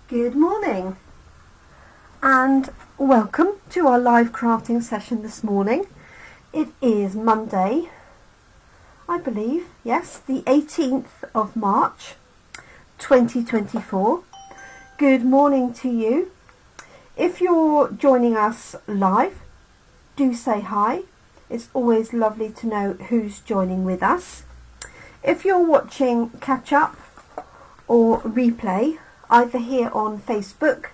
Good morning and welcome to our live crafting session this morning. It is Monday, I believe, yes, the 18th of March 2024. Good morning to you. If you're joining us live, do say hi. It's always lovely to know who's joining with us. If you're watching catch up or replay, either here on Facebook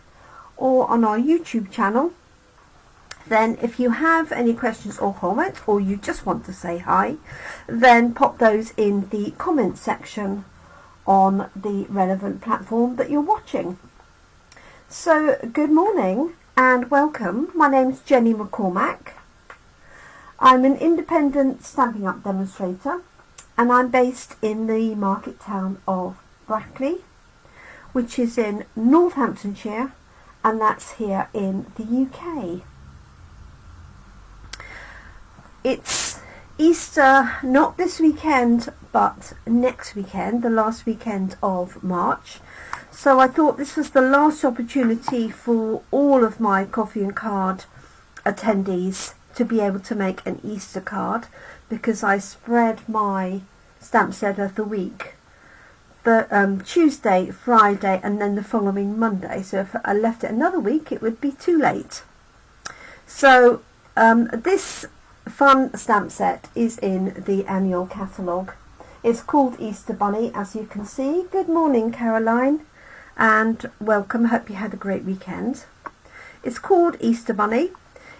or on our YouTube channel, then if you have any questions or comments, or you just want to say hi, then pop those in the comment section on the relevant platform that you're watching. So good morning and welcome. My name's Jenny McCormack. I'm an independent Stampin' Up demonstrator and I'm based in the market town of Brackley, which is in Northamptonshire, and that's here in the UK. It's Easter not this weekend but next weekend, the last weekend of March, so I thought this was the last opportunity for all of my coffee and card attendees to be able to make an Easter card, because I spread my stamp set of the week the Tuesday, Friday and then the following Monday. So if I left it another week it would be too late. So this fun stamp set is in the annual catalogue. It's called Easter Bunny, as you can see. Good morning, Caroline, and welcome. Hope you had a great weekend. It's called Easter Bunny.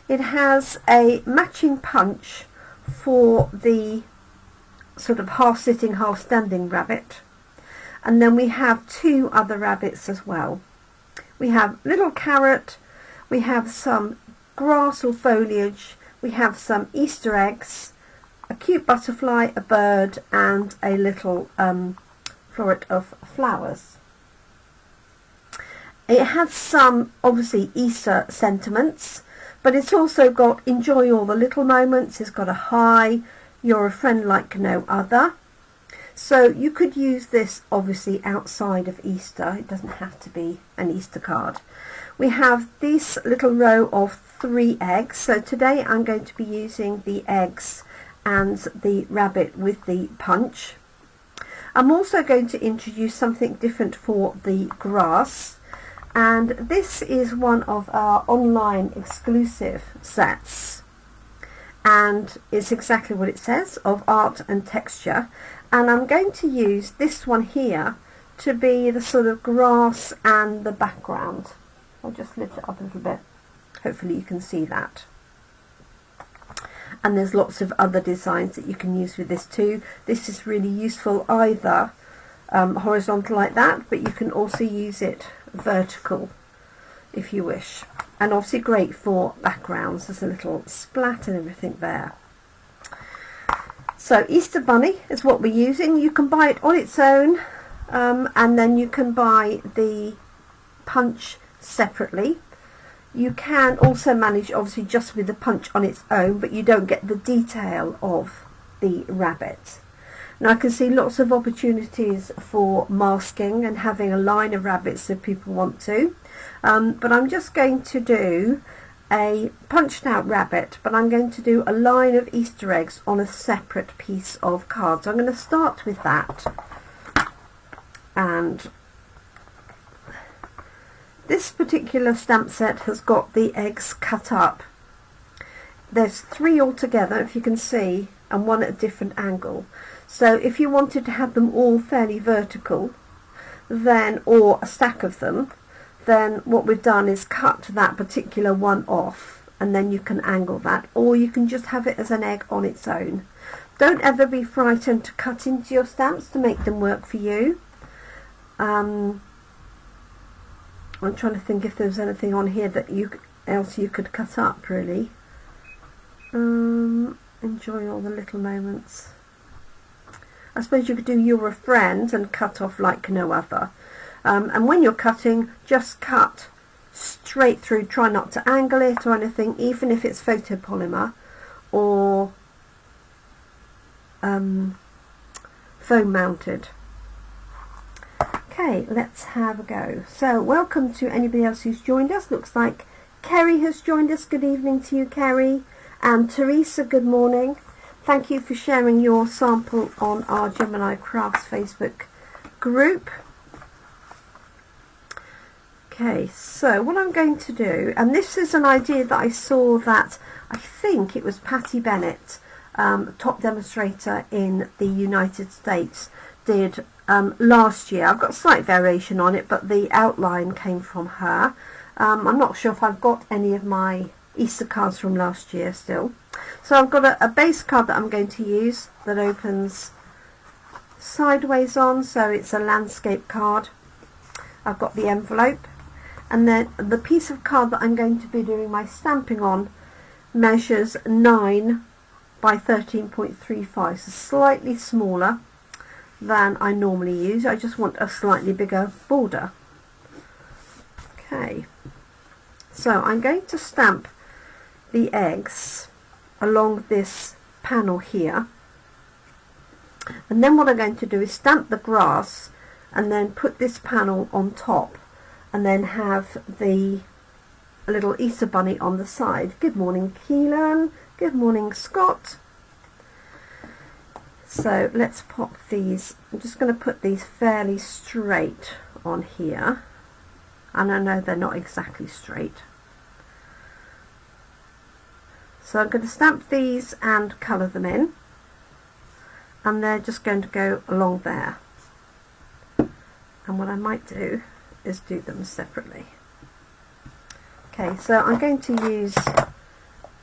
It has a matching punch for the sort of half sitting, half standing rabbit. And then we have two other rabbits as well. We have little carrot, we have some grass or foliage, we have some Easter eggs, a cute butterfly, a bird and a little floret of flowers. It has some obviously Easter sentiments, but it's also got enjoy all the little moments. It's got a hi, you're a friend like no other. So you could use this obviously outside of Easter. It doesn't have to be an Easter card. We have this little row of 3 eggs. So today I'm going to be using the eggs and the rabbit with the punch. I'm also going to introduce something different for the grass. And this is one of our online exclusive sets. And it's exactly what it says, of art and texture. And I'm going to use this one here to be the sort of grass and the background. I'll just lift it up a little bit. Hopefully you can see that. And there's lots of other designs that you can use with this too. This is really useful either horizontal like that, but you can also use it vertical if you wish. And obviously great for backgrounds. There's a little splat and everything there. So Easter Bunny is what we're using. You can buy it on its own, and then you can buy the punch separately. You can also manage obviously just with the punch on its own, but you don't get the detail of the rabbit. Now I can see lots of opportunities for masking and having a line of rabbits if people want to, but I'm just going to do a punched out rabbit, but I'm going to do a line of Easter eggs on a separate piece of card. So I'm going to start with that. And this particular stamp set has got the eggs cut up. There's 3 altogether, if you can see, and 1 at a different angle. So if you wanted to have them all fairly vertical, then, or a stack of them, then what we've done is cut that particular one off, and then you can angle that, or you can just have it as an egg on its own. Don't ever be frightened to cut into your stamps to make them work for you. I'm trying to think if there's anything on here that else you could cut up really. Enjoy all the little moments. I suppose you could do you're a friend and cut off like no other. And when you're cutting, just cut straight through. Try not to angle it or anything, even if it's photopolymer or foam mounted. Okay, let's have a go. So welcome to anybody else who's joined us. Looks like Kerry has joined us. Good evening to you, Kerry. And Teresa, good morning. Thank you for sharing your sample on our Gemini Crafts Facebook group. Okay, so what I'm going to do, and this is an idea that I saw that I think it was Patty Bennett, top demonstrator in the United States, did last year. I've got a slight variation on it, but the outline came from her. I'm not sure if I've got any of my Easter cards from last year still. So I've got a base card that I'm going to use that opens sideways on, so it's a landscape card. I've got the envelope, and then the piece of card that I'm going to be doing my stamping on measures 9 by 13.35, so slightly smaller than I normally use. I just want a slightly bigger border. Okay, so I'm going to stamp the eggs along this panel here, and then what I'm going to do is stamp the grass and then put this panel on top, and then have the little Easter bunny on the side. Good morning, Keelan. Good morning, Scott. So let's pop these. I'm just going to put these fairly straight on here, and I know they're not exactly straight. So I'm going to stamp these and colour them in, and they're just going to go along there. And what I might do is do them separately. Okay, so I'm going to use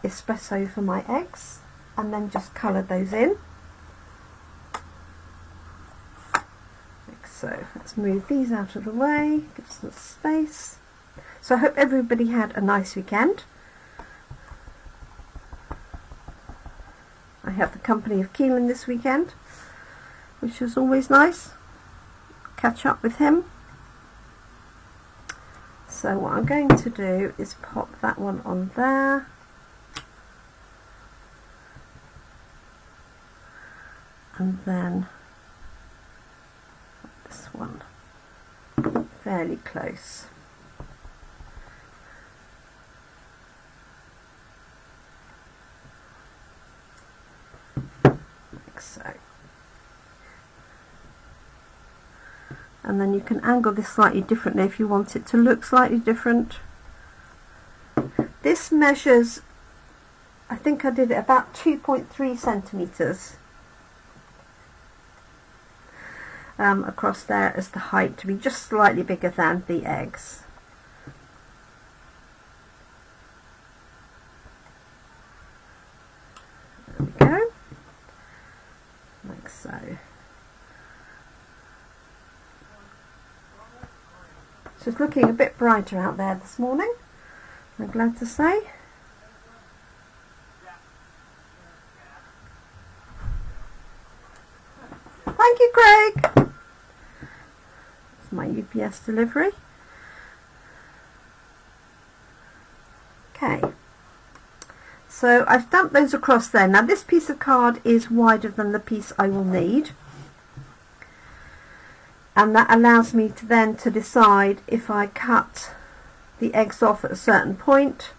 espresso for my eggs, and then just colour those in. So let's move these out of the way, give some space. So I hope everybody had a nice weekend. I have the company of Keelan this weekend, which is always nice. Catch up with him. So what I'm going to do is pop that one on there. And then this one fairly close. Like so. And then you can angle this slightly differently if you want it to look slightly different. This measures, I think I did it about 2.3 centimetres across there as the height, to be just slightly bigger than the eggs. There we go, like so. So it's looking a bit brighter out there this morning, I'm glad to say. Thank you, Craig. It's my UPS delivery. Okay, so I've stamped those across there. Now this piece of card is wider than the piece I will need, and that allows me to then to decide if I cut the eggs off at a certain point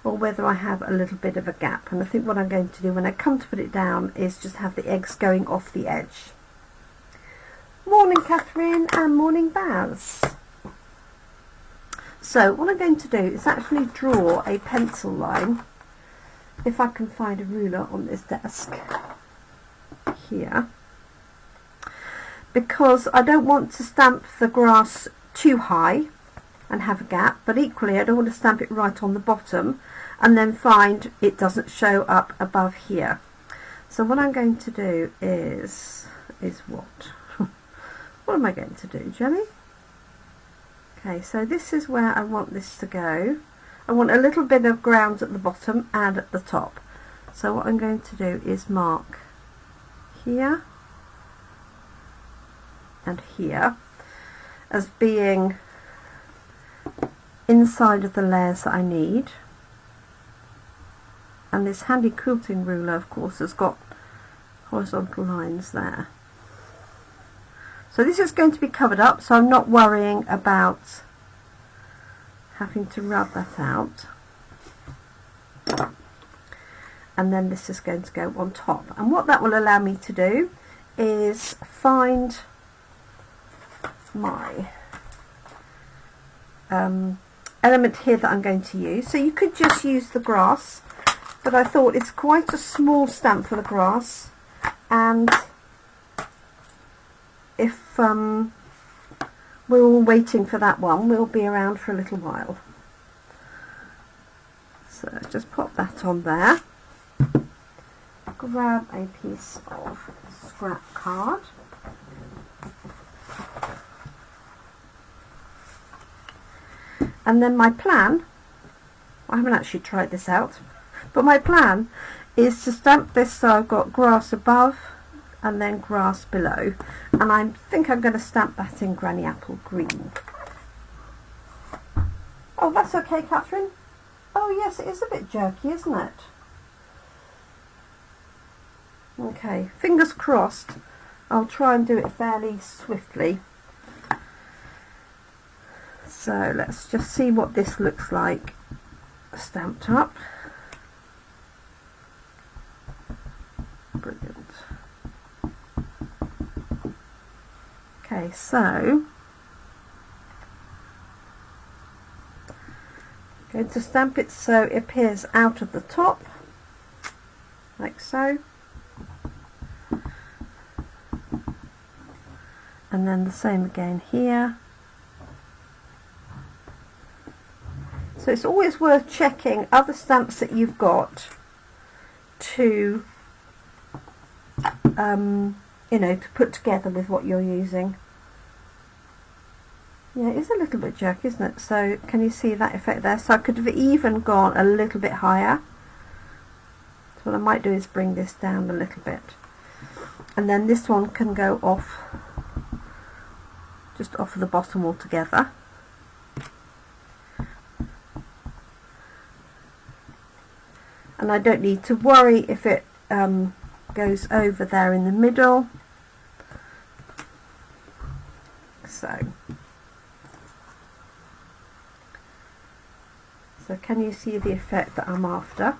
or whether I have a little bit of a gap. And I think what I'm going to do when I come to put it down is just have the eggs going off the edge. Morning, Catherine, and morning, Baz. So what I'm going to do is actually draw a pencil line, if I can find a ruler on this desk here, because I don't want to stamp the grass too high and have a gap, but equally I don't want to stamp it right on the bottom and then find it doesn't show up above here. So what I'm going to do is what? What am I going to do, Jenny? Okay, so this is where I want this to go. I want a little bit of ground at the bottom and at the top. So what I'm going to do is mark here and here as being inside of the layers that I need. And this handy quilting ruler, of course, has got horizontal lines there. So this is going to be covered up, so I'm not worrying about having to rub that out. And then this is going to go on top. And what that will allow me to do is find my element here that I'm going to use. So you could just use the grass, but I thought it's quite a small stamp for the grass, and if we're all waiting for that one, we'll be around for a little while. So just pop that on there. Grab a piece of scrap card. And then my plan, I haven't actually tried this out, but my plan is to stamp this so I've got grass above and then grass below, and I think I'm going to stamp that in Granny Apple Green. Oh, that's okay, Catherine. Oh yes, it is a bit jerky, isn't it? Okay, fingers crossed. I'll try and do it fairly swiftly. So let's just see what this looks like stamped up. Brilliant. Okay, so I'm going to stamp it so it appears out of the top, like so. And then the same again here. So it's always worth checking other stamps that you've got to, you know, to put together with what you're using. Yeah, it is a little bit jerky, isn't it? So can you see that effect there? So I could have even gone a little bit higher. So what I might do is bring this down a little bit. And then this one can go off, just off of the bottom altogether. And I don't need to worry if it goes over there in the middle. So can you see the effect that I'm after?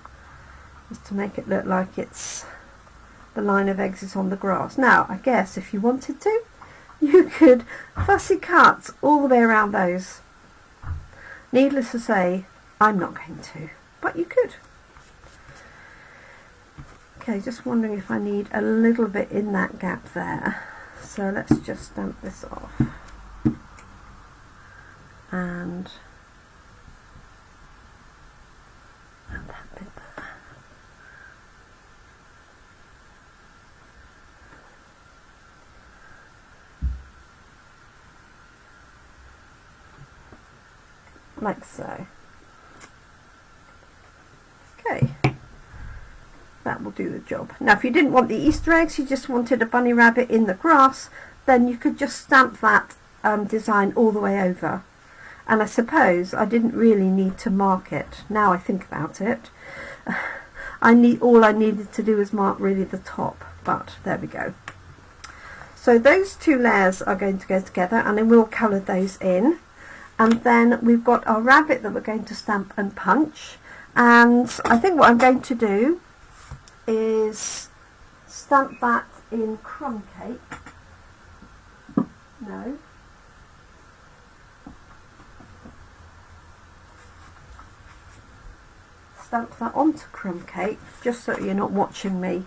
Just to make it look like it's the line of eggs is on the grass. Now, I guess if you wanted to, you could fussy cut all the way around those. Needless to say, I'm not going to, but you could. Okay, just wondering if I need a little bit in that gap there. So let's just stamp this off. And that bit there. Like so. Okay. That will do the job. Now if you didn't want the Easter eggs, you just wanted a bunny rabbit in the grass, then you could just stamp that design all the way over. And I suppose I didn't really need to mark it. Now I think about it, all I needed to do was mark really the top, but there we go. So those two layers are going to go together, and then we'll colour those in. And then we've got our rabbit that we're going to stamp and punch. And I think what I'm going to do is stamp that in Crumb Cake. No. Stamp that onto Crumb Cake, just so you're not watching me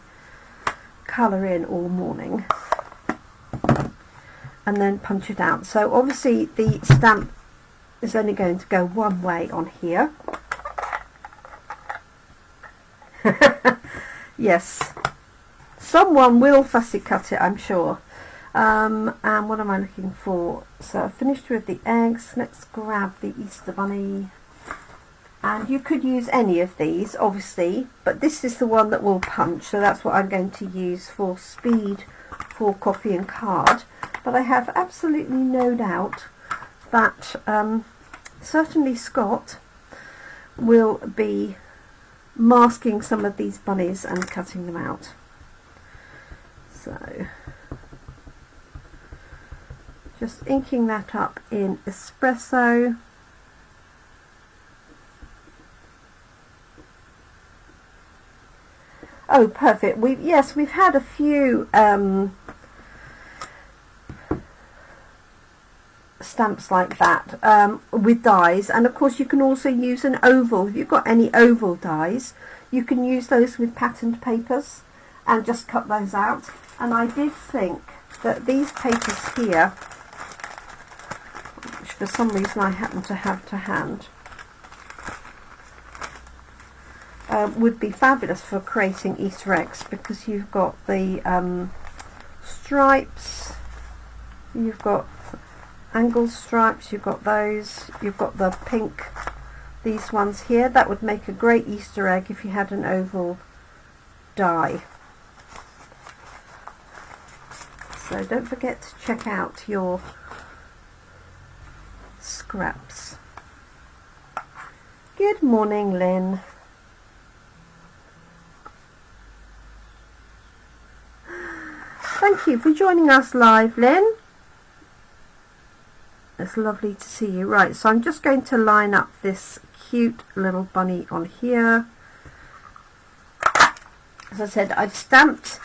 colour in all morning. And then punch it out. So obviously the stamp is only going to go one way on here. Yes, someone will fussy cut it, I'm sure. And what am I looking for? So I've finished with the eggs. Let's grab the Easter Bunny. And you could use any of these, obviously, but this is the one that will punch, so that's what I'm going to use for speed for coffee and card. But I have absolutely no doubt that certainly Scott will be masking some of these bunnies and cutting them out. So Just inking that up in espresso. Oh, perfect. We've had a few stamps like that with dies, and of course you can also use an oval. If you've got any oval dies, you can use those with patterned papers and just cut those out. And I did think that these papers here, which for some reason I happen to have to hand, would be fabulous for creating Easter eggs, because you've got the stripes, you've got angled stripes, you've got those, you've got the pink, these ones here. That would make a great Easter egg if you had an oval die. So don't forget to check out your scraps. Good morning, Lynn. Thank you for joining us live, Lynn. It's lovely to see you. Right, so I'm just going to line up this cute little bunny on here. As I said, I've stamped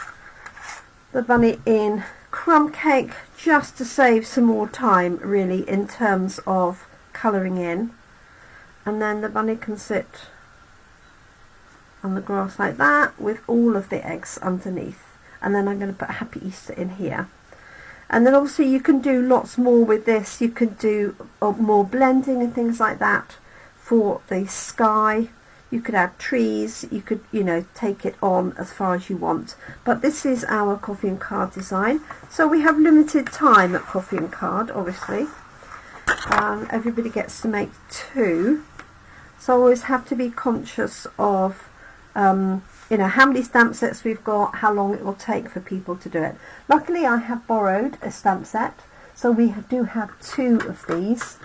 the bunny in Crumb Cake just to save some more time, really, in terms of colouring in. And then the bunny can sit on the grass like that with all of the eggs underneath. And then I'm going to put Happy Easter in here. And then obviously you can do lots more with this. You can do more blending and things like that for the sky. You could add trees. You could, you know, take it on as far as you want. But this is our coffee and card design. So we have limited time at coffee and card, obviously. Everybody gets to make 2. So I always have to be conscious of you know, how many stamp sets we've got, how long it will take for people to do it. Luckily I have borrowed a stamp set, so we do have 2 of these.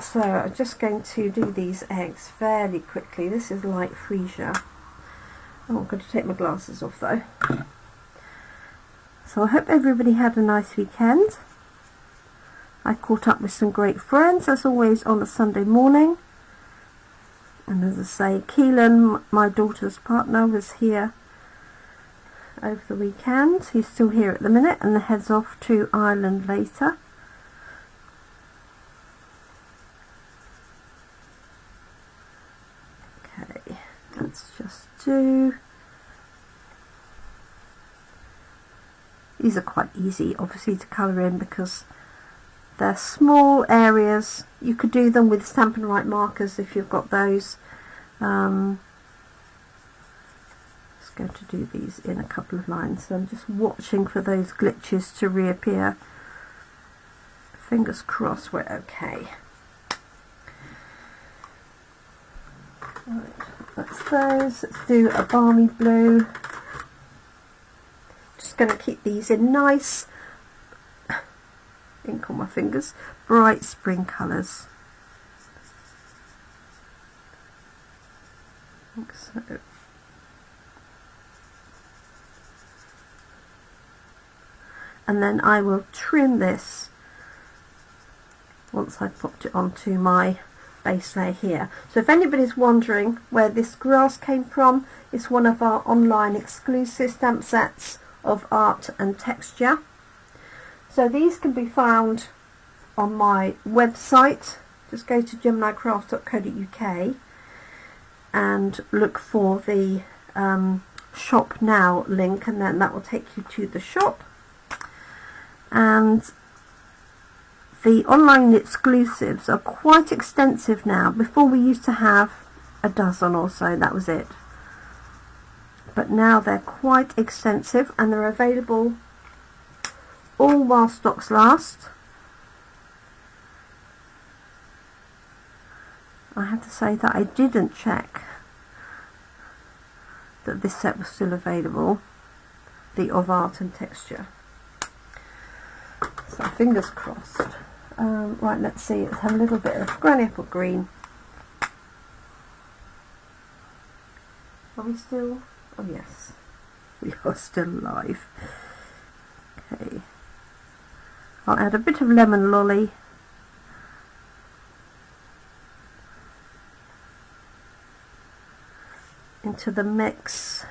So I'm just going to do these eggs fairly quickly. This is light freesia. Oh, I'm going to take my glasses off though. So I hope everybody had a nice weekend. I caught up with some great friends, as always, on a Sunday morning. And as I say, Keelan, my daughter's partner, was here over the weekend. He's still here at the minute and heads off to Ireland later. Okay, let's just do... These are quite easy, obviously, to colour in because they're small areas. You could do them with Stampin' Right markers if you've got those. Just going to do these in a couple of lines. So I'm just watching for those glitches to reappear. Fingers crossed we're okay. Right, that's those. Let's do a balmy blue. Just going to keep these in nice, ink on my fingers, bright spring colours. Like so. And then I will trim this once I've popped it onto my base layer here. So if anybody's wondering where this grass came from, it's one of our online exclusive stamp sets of art and texture. So these can be found on my website. Just go to jeminicraft.co.uk and look for the shop now link, and then that will take you to the shop. And the online exclusives are quite extensive now. Before we used to have a dozen or so, that was it. But now they're quite extensive and they're available all while stocks last. I have to say that I didn't check that this set was still available, the of art and texture. So fingers crossed. Right, let's see, let's have a little bit of granny apple green. Are we still? Oh yes, we are still live. Okay, I'll add a bit of lemon lolly into the mix.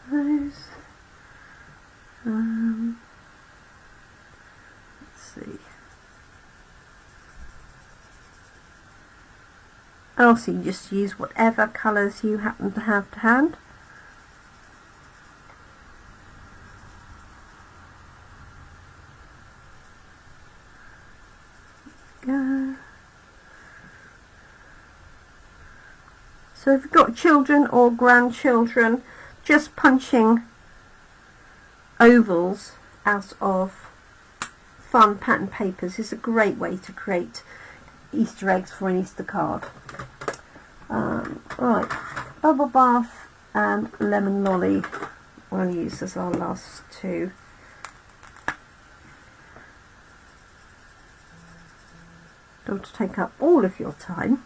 Those. Let's see. And also you just use whatever colours you happen to have to hand. Go. So if you've got children or grandchildren, just punching ovals out of fun pattern papers is a great way to create Easter eggs for an Easter card. Right, bubble bath and lemon lolly we'll use as our last two. Don't take up all of your time.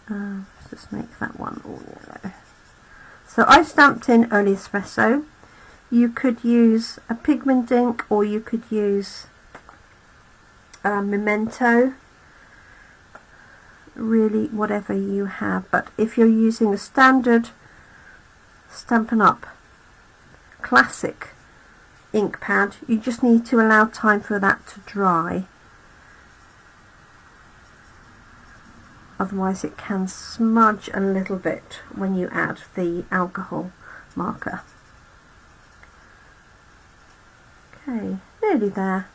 Let's just make that one all yellow. So I stamped in early espresso. You could use a pigment ink or you could use memento, really whatever you have, but if you're using a standard Stampin' Up classic ink pad, you just need to allow time for that to dry, otherwise it can smudge a little bit when you add the alcohol marker. Okay, nearly there.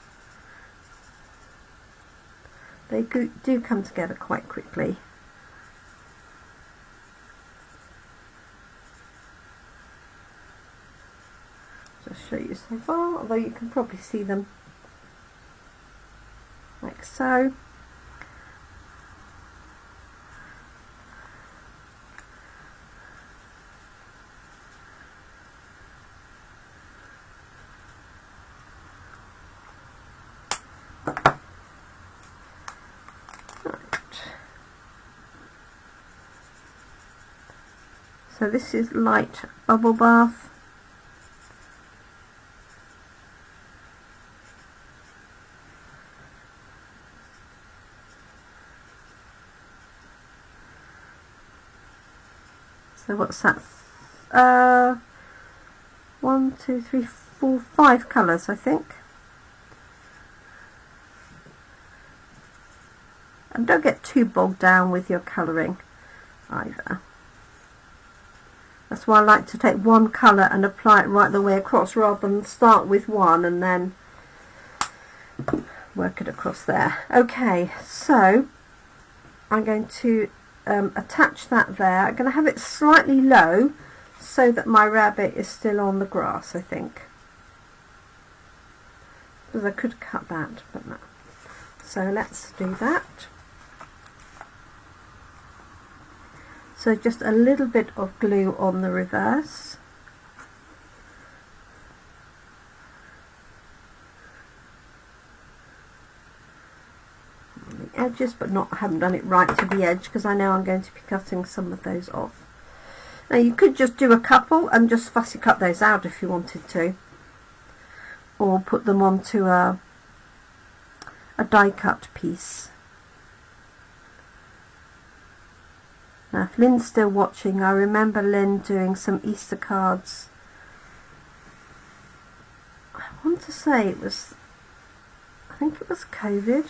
They do come together quite quickly. Just show you so far, although you can probably see them like so. So this is light bubble bath. So what's that? 1, 2, 3, 4, 5 colours, I think. And don't get too bogged down with your colouring either. That's why I like to take one colour and apply it right the way across, rather than start with one and then work it across there. Okay, so I'm going to attach that there. I'm going to have it slightly low so that my rabbit is still on the grass, I think. Because I could cut that, but no. So let's do that. So just a little bit of glue on the reverse. On the edges, but I haven't done it right to the edge because I know I'm going to be cutting some of those off. Now you could just do a couple and just fussy cut those out if you wanted to, or put them onto a die cut piece. Now if Lynn's still watching, I remember Lynn doing some Easter cards. I want to say it was, I think it was COVID,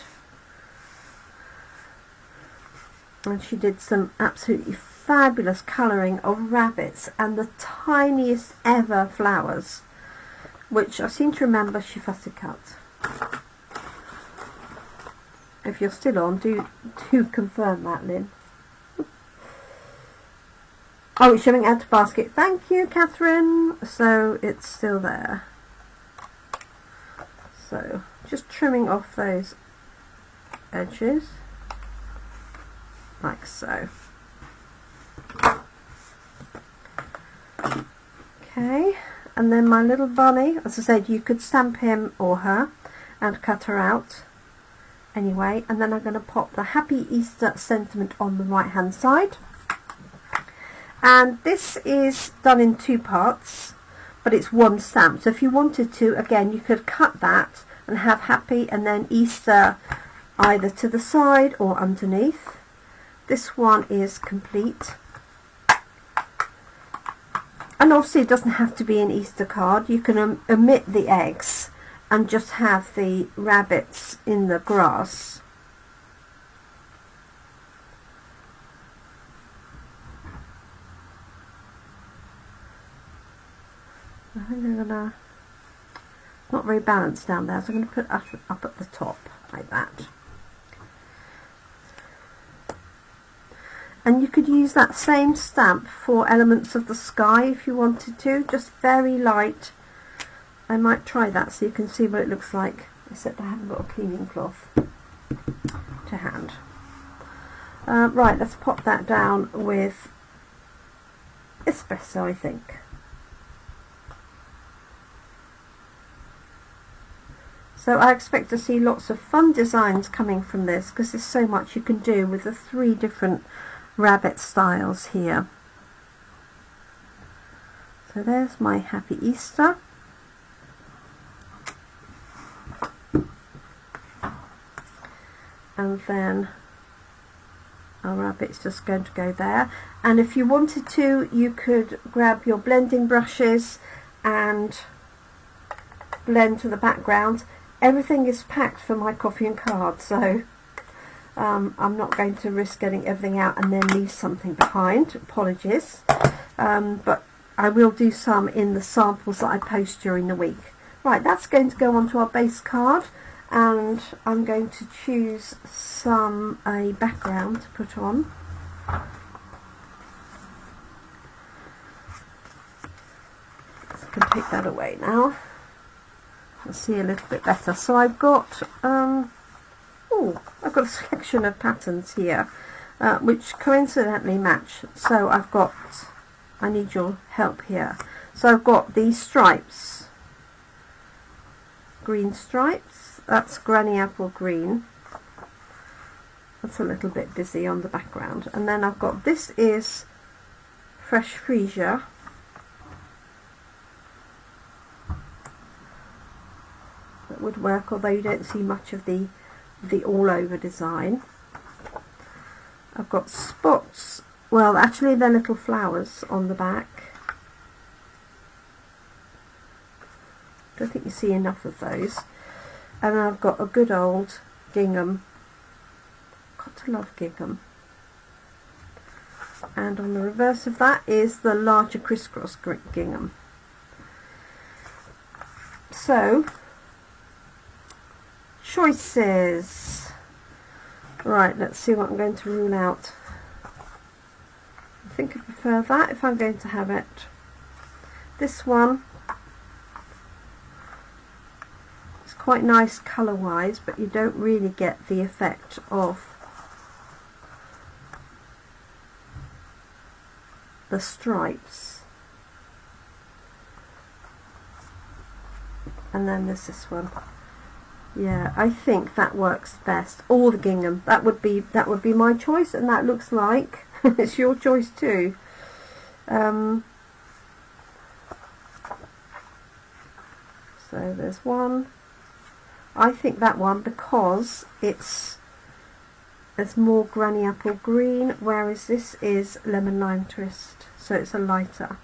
and she did some absolutely fabulous colouring of rabbits and the tiniest ever flowers, which I seem to remember she fussy cut. If you're still on, do confirm that, Lynn. Oh, it's showing out to basket. Thank you, Catherine. So it's still there. So just trimming off those edges like so. Okay, and then my little bunny, as I said, you could stamp him or her and cut her out anyway, and then I'm going to pop the Happy Easter sentiment on the right hand side. And this is done in 2 parts, but it's one stamp, so if you wanted to, again, you could cut that and have Happy and then Easter either to the side or underneath. This one is complete, and obviously it doesn't have to be an Easter card. You can omit the eggs and just have the rabbits in the grass. I think I'm gonna, not very balanced down there, so I'm going to put it up at the top like that. And you could use that same stamp for elements of the sky if you wanted to, just very light. I might try that so you can see what it looks like, except I haven't got a cleaning cloth to hand. Right, let's pop that down with espresso, I think. So I expect to see lots of fun designs coming from this, because there's so much you can do with the 3 different rabbit styles here. So there's my Happy Easter. And then our rabbit's just going to go there. And if you wanted to, you could grab your blending brushes and blend to the background. Everything is packed for my coffee and cards, so I'm not going to risk getting everything out and then leave something behind. Apologies. But I will do some in the samples that I post during the week. Right, that's going to go onto our base card, and I'm going to choose a background to put on. So I can take that away now. I'll see a little bit better. So I've got I've got a selection of patterns here which coincidentally match. So I need your help here. So I've got these stripes, green stripes, that's Granny Apple Green, that's a little bit busy on the background, and then I've got, this is Fresh Freesia, that would work, although you don't see much of the all over design. I've got spots, well actually they're little flowers on the back. Don't think you see enough of those. And I've got a good old gingham. Got to love gingham. And on the reverse of that is the larger crisscross gingham. So, choices. Right, let's see what I'm going to rule out. I think I prefer that if I'm going to have it. This one. Quite nice colour wise, but you don't really get the effect of the stripes. And then there's this one. Yeah, I think that works best. Or the gingham. That would be my choice, and that looks like it's your choice too. So there's one. I think that one, because it's more Granny Apple Green, whereas this is Lemon Lime Twist, so it's a lighter.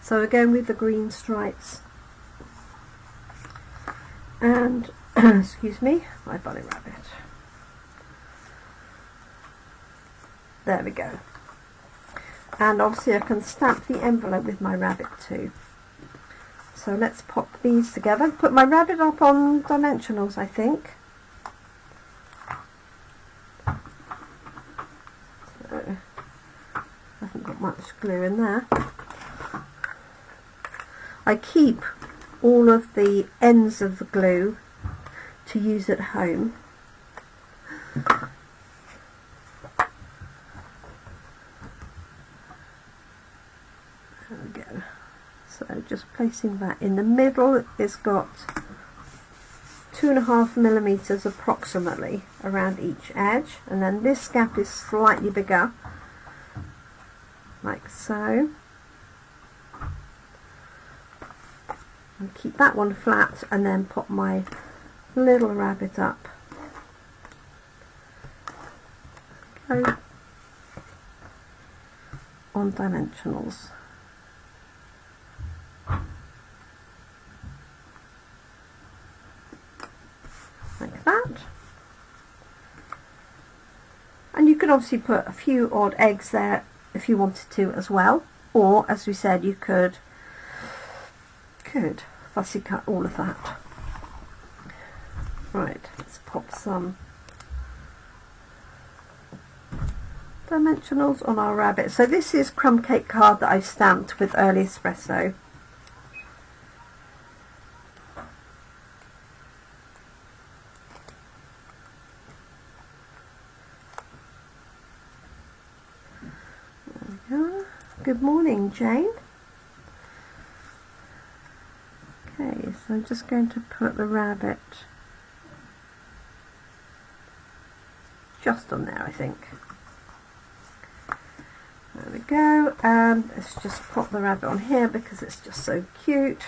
So we're going with the green stripes. And, excuse me, my bunny rabbit. There we go. And obviously I can stamp the envelope with my rabbit too. So let's pop these together. Put my rabbit up on dimensionals, I think. So, I haven't got much glue in there. I keep all of the ends of the glue to use at home. There we go. So just placing that in the middle, it's got 2.5 millimeters approximately around each edge, and then this gap is slightly bigger, like so, and keep that one flat, and then pop my little rabbit up. Go on dimensionals. Like that. And you could obviously put a few odd eggs there if you wanted to as well, or as we said, you could fussy cut all of that. Right, let's pop some dimensionals on our rabbit. So this is Crumb Cake card that I've stamped with Early Espresso. Good morning, Jane. Okay, so I'm just going to put the rabbit just on there, I think. There we go, and let's just pop the rabbit on here because it's just so cute.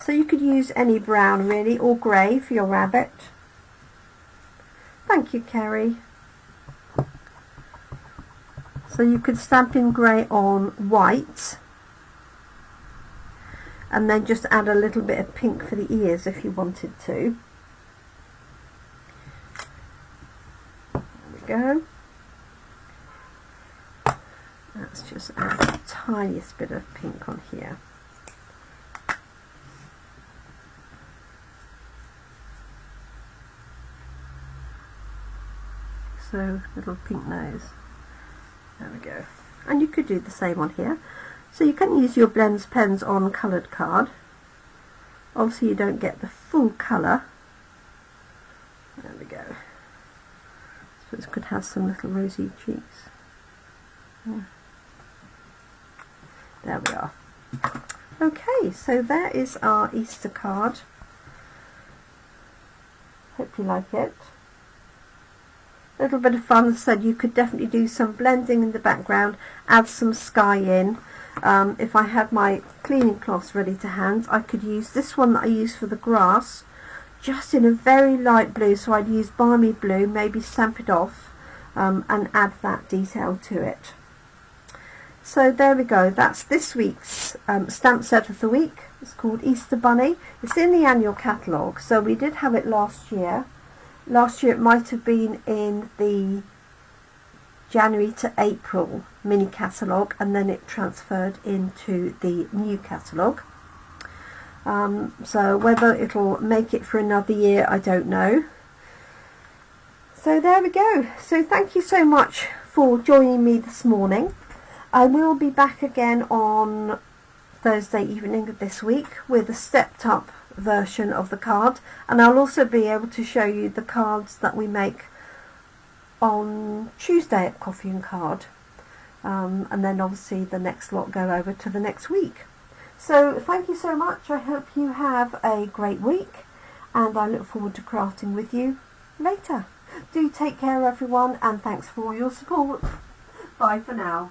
So you could use any brown really, or grey for your rabbit. Thank you, Kerry. So you could stamp in grey on white, and then just add a little bit of pink for the ears if you wanted to. Go. Let's just add the tiniest bit of pink on here. So little pink nose. There we go. And you could do the same on here. So you can use your blends pens on coloured card. Obviously you don't get the full colour. There we go. It could have some little rosy cheeks. Yeah. There we are. Okay, so there is our Easter card. Hope you like it. A little bit of fun. As I said, you could definitely do some blending in the background, add some sky in. If I had my cleaning cloths ready to hand, I could use this one that I use for the grass, just in a very light blue, so I'd use balmy blue, maybe stamp it off and add that detail to it. So there we go, that's this week's stamp set of the week. It's called Easter Bunny. It's in the annual catalogue, so we did have it last year. Last year it might have been in the January to April mini catalogue, and then it transferred into the new catalogue. So whether it'll make it for another year, I don't know. So there we go. So thank you so much for joining me this morning. I will be back again on Thursday evening of this week with a stepped up version of the card, and I'll also be able to show you the cards that we make on Tuesday at Coffee and Card, and then obviously the next lot go over to the next week. So thank you so much. I hope you have a great week, and I look forward to crafting with you later. Do take care everyone, and thanks for all your support. Bye for now.